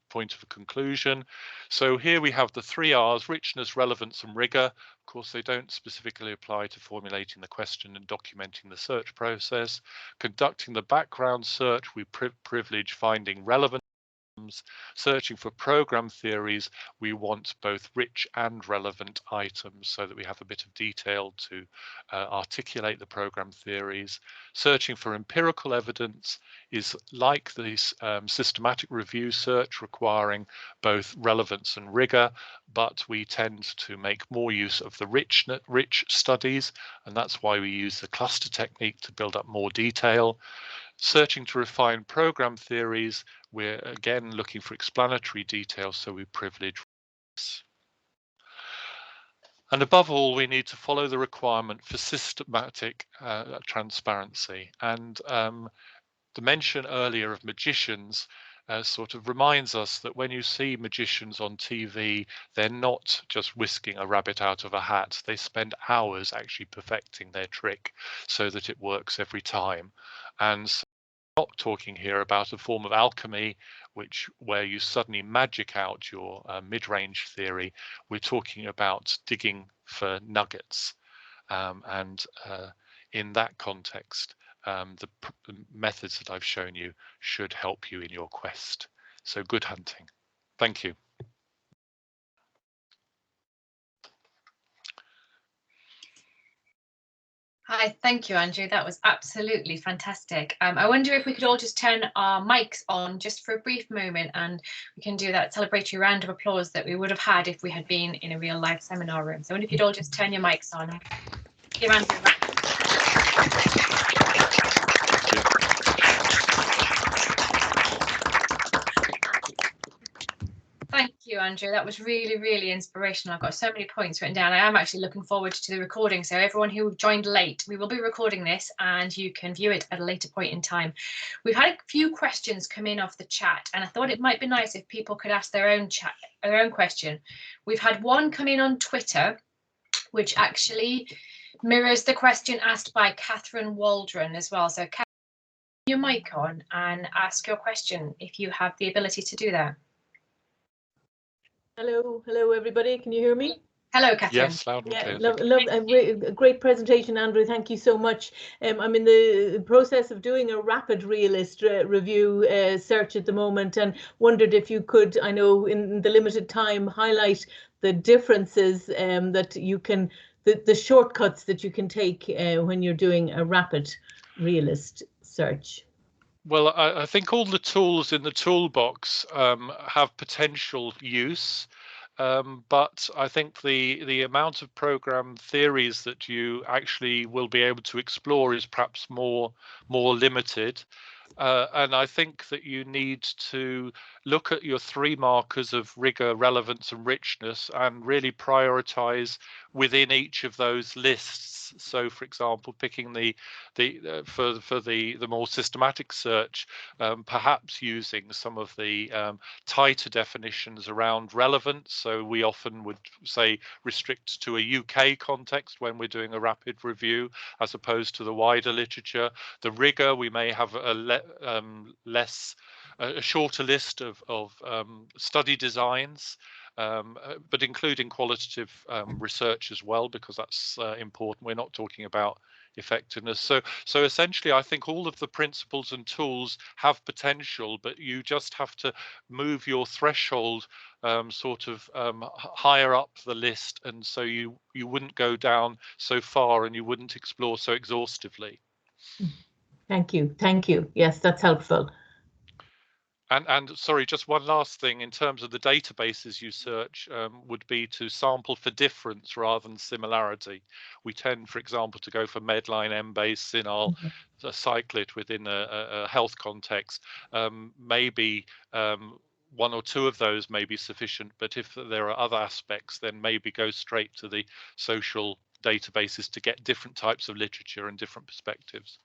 point of a conclusion. So here we have the 3 R's: richness, relevance, and rigor. Of course, they don't specifically apply to formulating the question and documenting the search process. Conducting the background search, we privilege finding relevant. Searching for program theories, we want both rich and relevant items so that we have a bit of detail to articulate the program theories. Searching for empirical evidence is like this systematic review search, requiring both relevance and rigor, but we tend to make more use of the rich studies, and that's why we use the cluster technique to build up more detail. Searching to refine program theories, we're again looking for explanatory details, so we privilege this. And above all, we need to follow the requirement for systematic transparency. And the mention earlier of magicians sort of reminds us that when you see magicians on TV, they're not just whisking a rabbit out of a hat. They spend hours actually perfecting their trick so that it works every time. And so not talking here about a form of alchemy where you suddenly magic out your mid-range theory. We're talking about digging for nuggets, and in that context, the methods that I've shown you should help you in your quest. So good hunting. Thank you. Hi, thank you, Andrew. That was absolutely fantastic. I wonder if we could all just turn our mics on just for a brief moment, and we can do that celebratory round of applause that we would have had if we had been in a real life seminar room. So I wonder if you'd all just turn your mics on. Give Andrew a round. Thank you, Andrew. That was really, really inspirational. I've got so many points written down. I am actually looking forward to the recording. So everyone who joined late, we will be recording this and you can view it at a later point in time. We've had a few questions come in off the chat, and I thought it might be nice if people could ask their own question. We've had one come in on Twitter, which actually mirrors the question asked by Catherine Waldron as well. So Catherine, your mic on and ask your question if you have the ability to do that. Hello, everybody. Can you hear me? Hello, Catherine. Yes, loud and clear. A great presentation, Andrew. Thank you so much. I'm in the process of doing a rapid realist review search at the moment, and wondered if you could, I know in the limited time, highlight the differences that you can the shortcuts that you can take when you're doing a rapid realist search? Well, I think all the tools in the toolbox have potential use, but I think the amount of program theories that you actually will be able to explore is perhaps more limited. And I think that you need to look at your three markers of rigor, relevance, and richness, and really prioritize within each of those lists. So, for example, picking for the more systematic search, perhaps using some of the tighter definitions around relevance. So we often would say restrict to a UK context when we're doing a rapid review, as opposed to the wider literature. The rigor, we may have a shorter list of study designs, but including qualitative research as well, because that's important. We're not talking about effectiveness. So essentially, I think all of the principles and tools have potential, but you just have to move your threshold higher up the list, and so you wouldn't go down so far and you wouldn't explore so exhaustively. Thank you. Yes, that's helpful. And sorry, just one last thing in terms of the databases you search would be to sample for difference rather than similarity. We tend, for example, to go for Medline, Embase, Cinal, Cyclid within a health context. Maybe one or two of those may be sufficient, but if there are other aspects, then maybe go straight to the social databases to get different types of literature and different perspectives.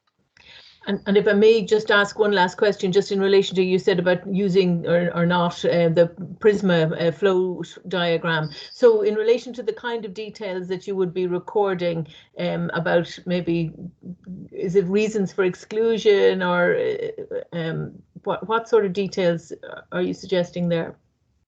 And if I may just ask one last question, just in relation to you said about using or not the Prisma flow diagram. So in relation to the kind of details that you would be recording about, maybe, is it reasons for exclusion, or what sort of details are you suggesting there?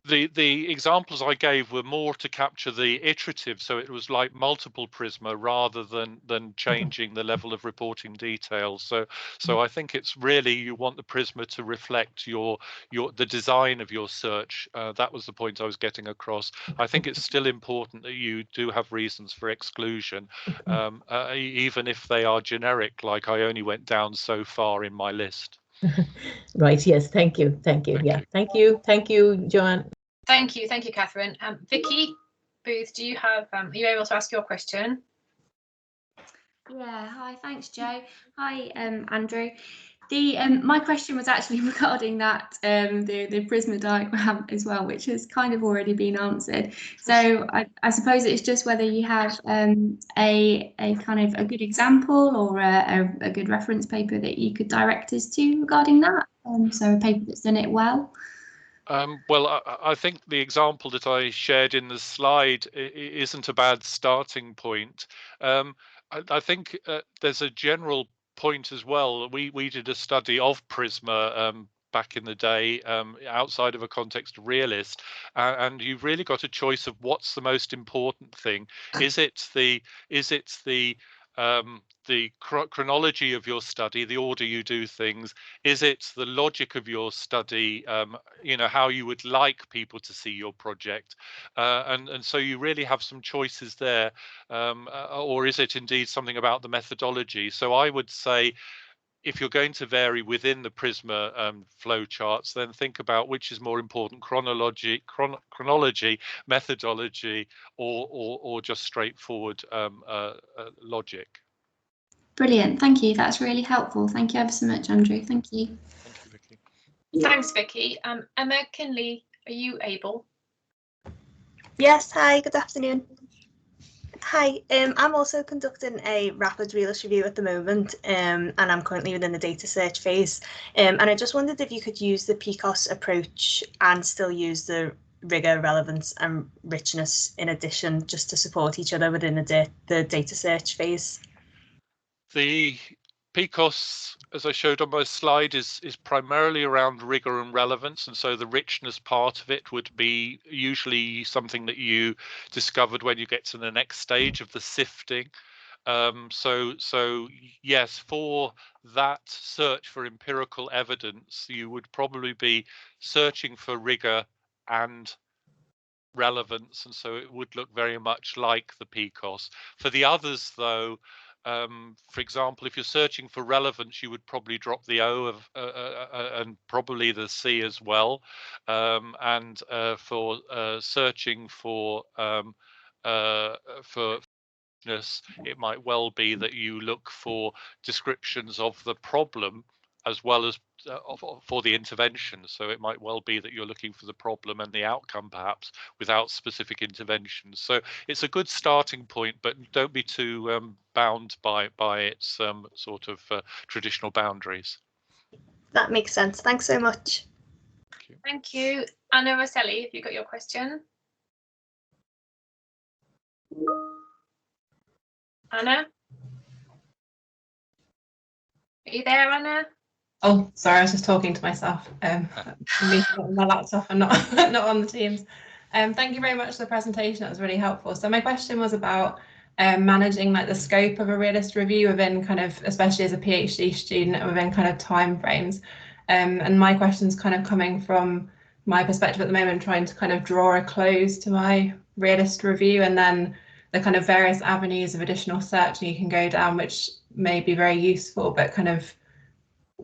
The examples I gave were more to capture the iterative, so it was like multiple Prisma rather than changing the level of reporting details. So I think it's really, you want the Prisma to reflect the design of your search. That was the point I was getting across. I think it's still important that you do have reasons for exclusion, even if they are generic, like I only went down so far in my list. Right, yes, thank you. Thank you, Joanne. Thank you, Catherine. Vicky Booth, do you have, are you able to ask your question? Yeah, hi, thanks, Jo. Hi, Andrew. My question was actually regarding that the Prisma diagram as well, which has kind of already been answered. So I suppose it's just whether you have a kind of a good example or a good reference paper that you could direct us to regarding that. So a paper that's done it well. Well, I think the example that I shared in the slide isn't a bad starting point. I think there's a general point as well. We did a study of Prisma back in the day, outside of a context of Realist, and you've really got a choice of what's the most important thing. Is it the chronology of your study, the order you do things? Is it the logic of your study, how you would like people to see your project? And so you really have some choices there. Or is it indeed something about the methodology? So I would say, if you're going to vary within the Prisma flow charts, then think about which is more important: chronology, methodology, or just straightforward logic. Brilliant, thank you. That's really helpful. Thank you ever so much, Andrew. Thank you. Thank you, Vicky. Thanks, Vicky. Emma Kinley, are you able? Yes, hi, good afternoon. Hi, I'm also conducting a rapid realist review at the moment, and I'm currently within the data search phase. And I just wondered if you could use the PCOS approach and still use the rigor, relevance, and richness in addition, just to support each other within the data search phase. The PCOS, as I showed on my slide, is primarily around rigor and relevance, and so the richness part of it would be usually something that you discovered when you get to the next stage of the sifting. So yes, for that search for empirical evidence, you would probably be searching for rigor and relevance, and so it would look very much like the PCOS. For the others, though, for example, if you're searching for relevance, you would probably drop the O of and probably the C as well. And for searching for it might well be that you look for descriptions of the problem as well as for the intervention. So it might well be that you're looking for the problem and the outcome perhaps without specific interventions. So it's a good starting point, but don't be too bound by its sort of traditional boundaries. That makes sense. Thanks so much. Thank you. Anna Rosselli, have you got your question? Anna? Are you there, Anna? Oh, sorry, I was just talking to myself. I'm on my laptop and not not on the Teams. Thank you very much for the presentation. That was really helpful. So my question was about managing like the scope of a realist review within kind of, especially as a PhD student, within kind of timeframes. And my question's kind of coming from my perspective at the moment, trying to kind of draw a close to my realist review, and then the kind of various avenues of additional search you can go down, which may be very useful, but kind of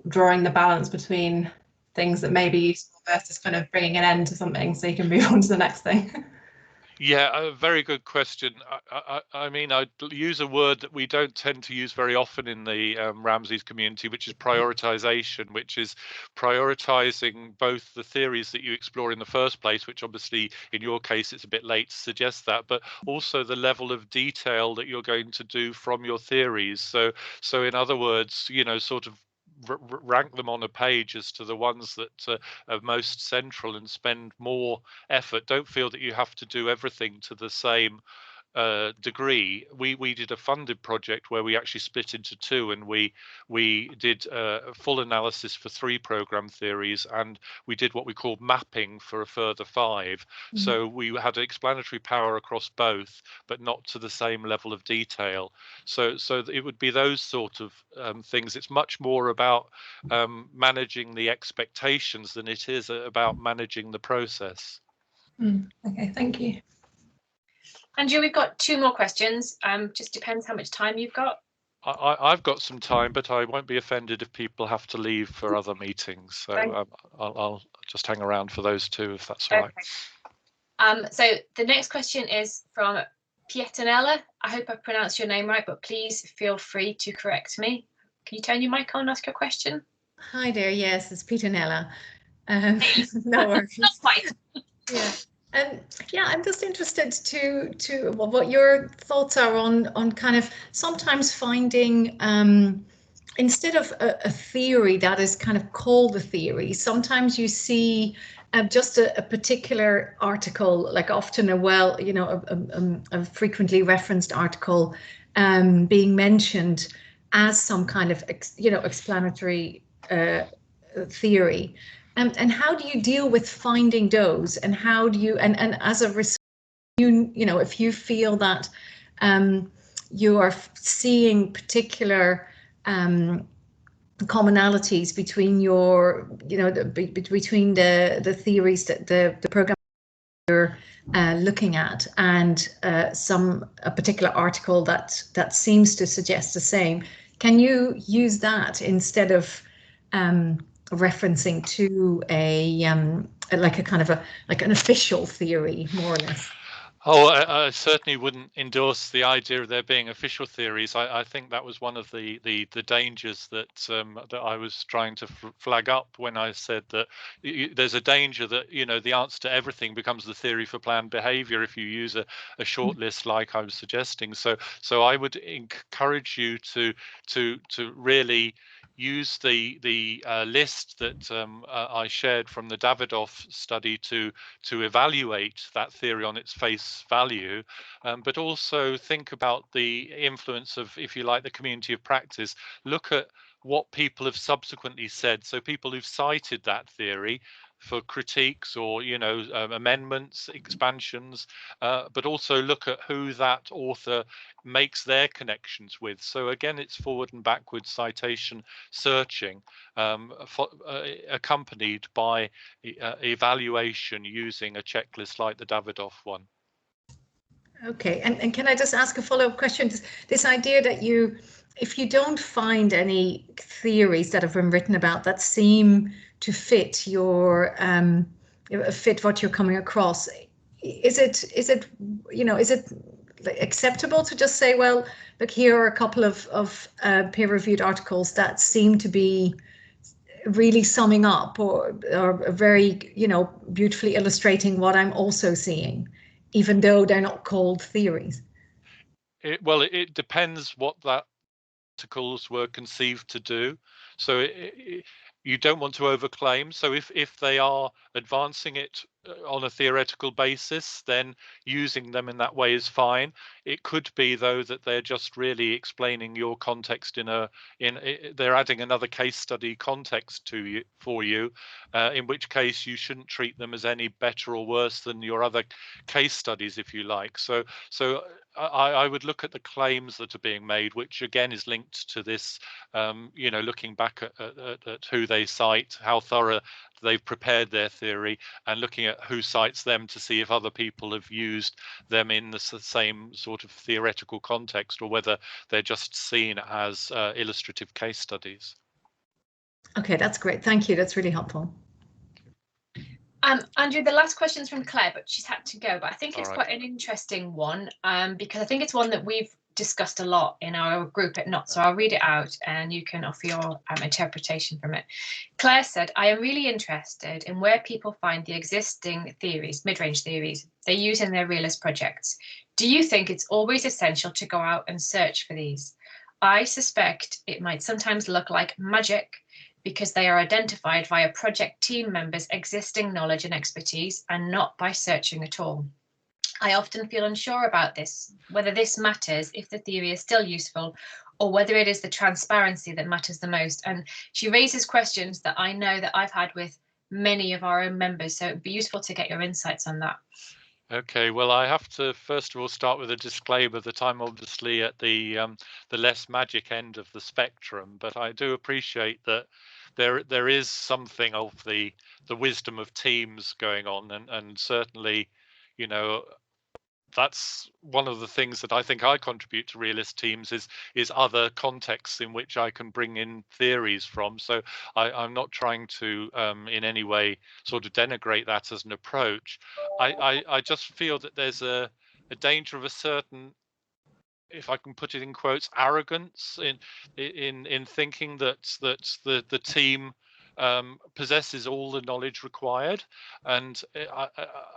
drawing the balance between things that may be useful versus kind of bringing an end to something so you can move on to the next thing. Yeah, a very good question. I mean, I'd use a word that we don't tend to use very often in the Ramsey's community, which is prioritization, which is prioritizing both the theories that you explore in the first place, which obviously in your case it's a bit late to suggest that, but also the level of detail that you're going to do from your theories. So in other words, you know, sort of rank them on a page as to the ones that are most central and spend more effort. Don't feel that you have to do everything to the same degree. We did a funded project where we actually split into two, and we did a full analysis for 3 program theories, and we did what we called mapping for a further 5. Mm-hmm. So we had explanatory power across both, but not to the same level of detail. So it would be those sort of things. It's much more about managing the expectations than it is about managing the process. Okay, thank you. Andrew, we've got 2 more questions. Just depends how much time you've got. I've got some time, but I won't be offended if people have to leave for other meetings. So I'll just hang around for those 2, if that's all right. So the next question is from Pietanella. I hope I pronounced your name right, but please feel free to correct me. Can you turn your mic on and ask your question? Hi there. Yes, it's Pietanella. No worries. Not quite. Yeah. Yeah, I'm just interested to what your thoughts are on kind of sometimes finding instead of a theory that is kind of called a theory, sometimes you see just a particular article, like often a frequently referenced article being mentioned as some kind of explanatory theory. And how do you deal with finding those? And how do you, and as a researcher, if you feel that you are seeing particular commonalities between your, between the theories that the program you're looking at and a particular article that seems to suggest the same, can you use that instead of referencing to like a kind of like an official theory, more or less? Oh, I certainly wouldn't endorse the idea of there being official theories. I think that was one of the dangers that that I was trying to flag up when I said that there's a danger that the answer to everything becomes the theory for planned behavior if you use a short list like I was suggesting. So I would encourage you to really use the list that I shared from the Davidoff study to evaluate that theory on its face value, but also think about the influence of, if you like, the community of practice. Look at what people have subsequently said. So people who've cited that theory, critiques or amendments, expansions, but also look at who that author makes their connections with. So again, it's forward and backward citation searching, accompanied by evaluation using a checklist like the Davidoff one. Okay, and can I just ask a follow-up question? This idea that if you don't find any theories that have been written about that seem to fit fit what you're coming across, is it acceptable to just say, well, look, here are a couple of peer-reviewed articles that seem to be really summing up or very beautifully illustrating what I'm also seeing, even though they're not called theories? It depends what that articles were conceived to do. So you don't want to overclaim. So if they are advancing it on a theoretical basis, then using them in that way is fine. It could be, though, that they're just really explaining your context they're adding another case study context for you, in which case you shouldn't treat them as any better or worse than your other case studies, if you like. So I would look at the claims that are being made, which again is linked to this, looking back at who they cite, how thorough they've prepared their theory, and looking at who cites them to see if other people have used them in the same sort of theoretical context, or whether they're just seen as illustrative case studies. Okay, that's great. Thank you. That's really helpful. Andrew, the last question is from Claire, but she's had to go. But I think it's quite an interesting one, because I think it's one that we've discussed a lot in our group at Not. So I'll read it out and you can offer your interpretation from it. Claire said, I am really interested in where people find the existing theories, mid-range theories, they use in their realist projects. Do you think it's always essential to go out and search for these? I suspect it might sometimes look like magic, because they are identified via project team members' existing knowledge and expertise, and not by searching at all. I often feel unsure about this, whether this matters if the theory is still useful, or whether it is the transparency that matters the most. And she raises questions that I know that I've had with many of our own members, so it'd be useful to get your insights on that. Okay, well, I have to first of all start with a disclaimer that I'm obviously at the less magic end of the spectrum, but I do appreciate that there is something of the wisdom of teams going on, and certainly, that's one of the things that I think I contribute to realist teams is other contexts in which I can bring in theories from. So I'm not trying to in any way sort of denigrate that as an approach. I just feel that there's a danger of a certain, if I can put it in quotes, arrogance in thinking that the team possesses all the knowledge required, and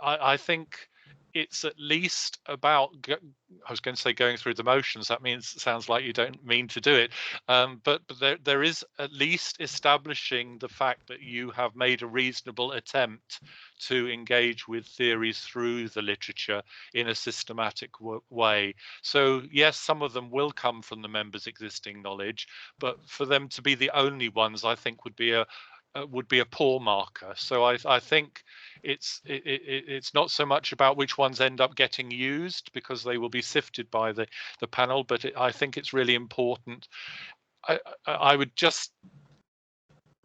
I think it's at least about, I was going to say going through the motions. That sounds like you don't mean to do it, but there is at least establishing the fact that you have made a reasonable attempt to engage with theories through the literature in a systematic way. So yes, some of them will come from the members' existing knowledge, but for them to be the only ones, I think would be a poor marker. So I think it's not so much about which ones end up getting used, because they will be sifted by the panel, but I think it's really important. I would just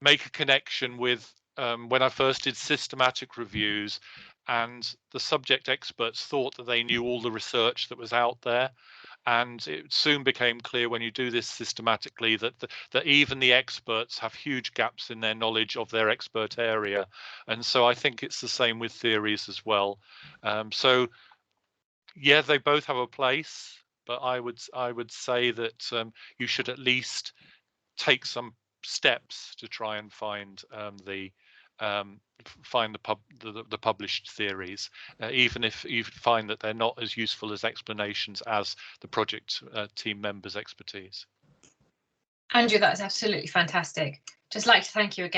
make a connection with when I first did systematic reviews, and the subject experts thought that they knew all the research that was out there. And it soon became clear when you do this systematically that even the experts have huge gaps in their knowledge of their expert area. And so I think it's the same with theories as well. So yeah, they both have a place, but I would say that you should at least take some steps to try and find the published theories, even if you find that they're not as useful as explanations as the project team members' expertise. Andrew, that is absolutely fantastic. Just like to thank you again